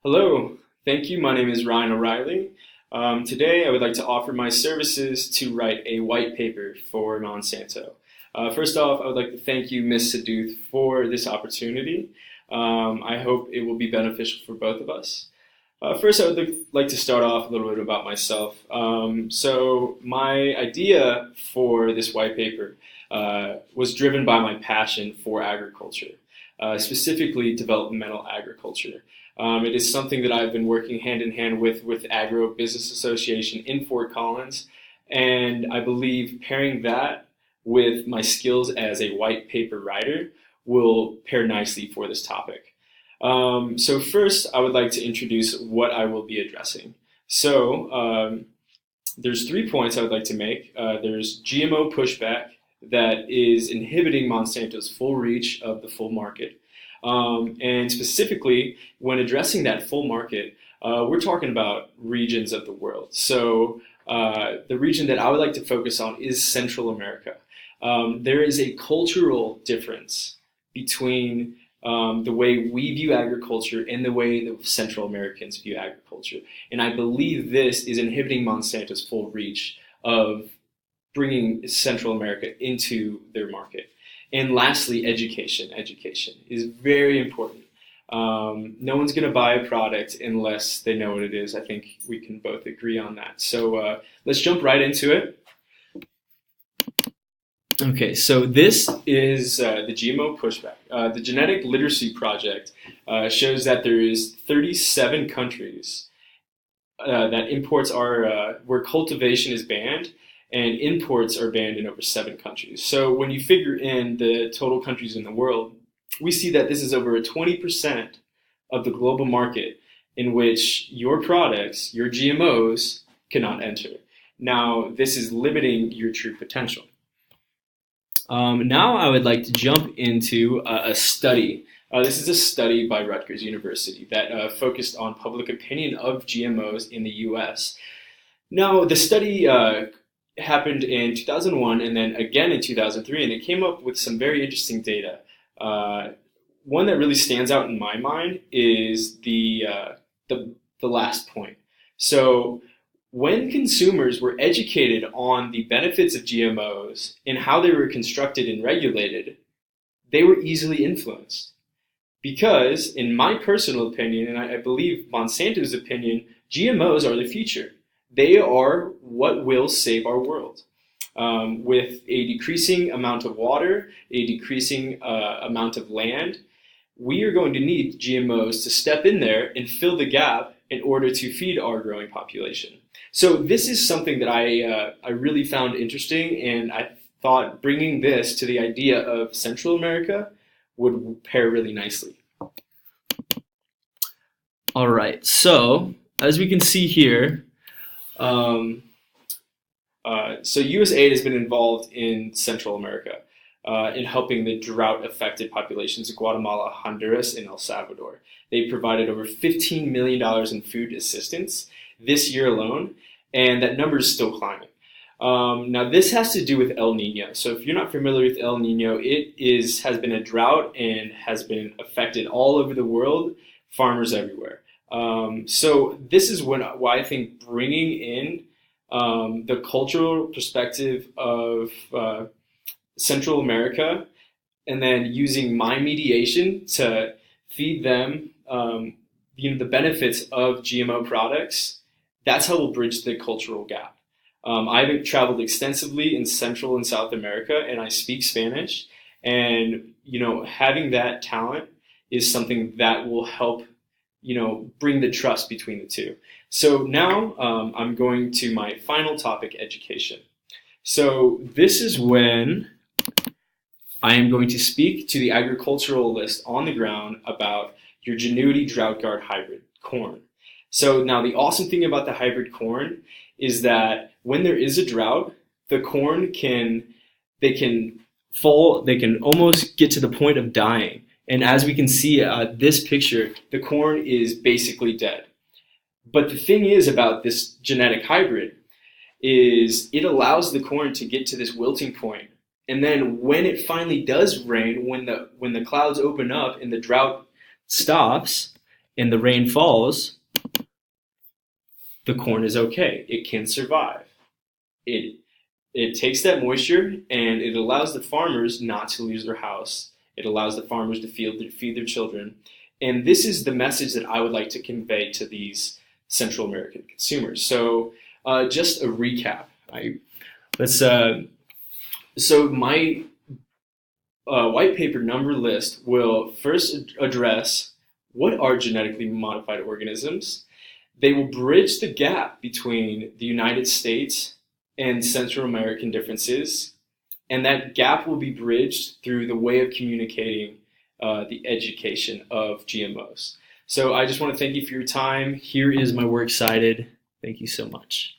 Hello, thank you. My name is Ryan O'Reilly. Today, I would like to offer my services to write a white paper for Monsanto. First off, I would like to thank you, Ms. Saduth, for this opportunity. I hope it will be beneficial for both of us. First, I would like to start off a little bit about myself. So, my idea for this white paper was driven by my passion for agriculture, specifically developmental agriculture. It is something that I've been working hand in hand with Agro Business Association in Fort Collins, and I believe pairing that with my skills as a white paper writer will pair nicely for this topic. So first, I would like to introduce what I will be addressing. So there's 3 points I would like to make. There's GMO pushback that is inhibiting Monsanto's full reach of the full market. And specifically, when addressing that full market, we're talking about regions of the world. So the region that I would like to focus on is Central America. There is a cultural difference between the way we view agriculture and the way the Central Americans view agriculture. And I believe this is inhibiting Monsanto's full reach of bringing Central America into their market. And lastly, education. Education is very important. No one's going to buy a product unless they know what it is. I think we can both agree on that. So let's jump right into it. Okay, so this is the GMO pushback. The Genetic Literacy Project shows that there is 37 countries that imports are where cultivation is banned, and imports are banned in over 7 countries. So when you figure in the total countries in the world, we see that this is over a 20% of the global market in which your products, your GMOs, cannot enter. Now, this is limiting your true potential. Now I would like to jump into a study. This is a study by Rutgers University that focused on public opinion of GMOs in the US. Now, the study happened in 2001 and then again in 2003, and it came up with some very interesting data. One that really stands out in my mind is the last point. So when consumers were educated on the benefits of GMOs and how they were constructed and regulated, they were easily influenced. Because, in my personal opinion, and I believe Monsanto's opinion, GMOs are the future. They are what will save our world. With a decreasing amount of water, a decreasing amount of land, we are going to need GMOs to step in there and fill the gap in order to feed our growing population. So this is something that I really found interesting, and I thought bringing this to the idea of Central America would pair really nicely. All right, so as we can see here, so USAID has been involved in Central America in helping the drought-affected populations of Guatemala, Honduras, and El Salvador. They provided over $15 million in food assistance this year alone, and that number is still climbing. Now, this has to do with El Nino. So if you're not familiar with El Nino, has been a drought and has been affected all over the world, farmers everywhere. So this is why I think bringing in the cultural perspective of Central America and then using my mediation to feed them the benefits of GMO products, that's how we'll bridge the cultural gap. I've traveled extensively in Central and South America, and I speak Spanish. And having that talent is something that will help bring the trust between the two. So now I'm going to my final topic, education. So this is when I am going to speak to the agriculturalist on the ground about your Genuity drought guard hybrid corn. So now the awesome thing about the hybrid corn is that when there is a drought, the corn can almost get to the point of dying. And as we can see this picture, the corn is basically dead. But the thing is about this genetic hybrid is it allows the corn to get to this wilting point. And then when it finally does rain, when the clouds open up and the drought stops, and the rain falls, the corn is okay. It can survive. It takes that moisture and it allows the farmers not to lose their house. It allows the farmers to feed their children. And this is the message that I would like to convey to these Central American consumers. So just a recap. So my white paper number list will first address what are genetically modified organisms. They will bridge the gap between the United States and Central American differences, and that gap will be bridged through the way of communicating the education of GMOs. So I just want to thank you for your time. Here is my works cited. Thank you so much.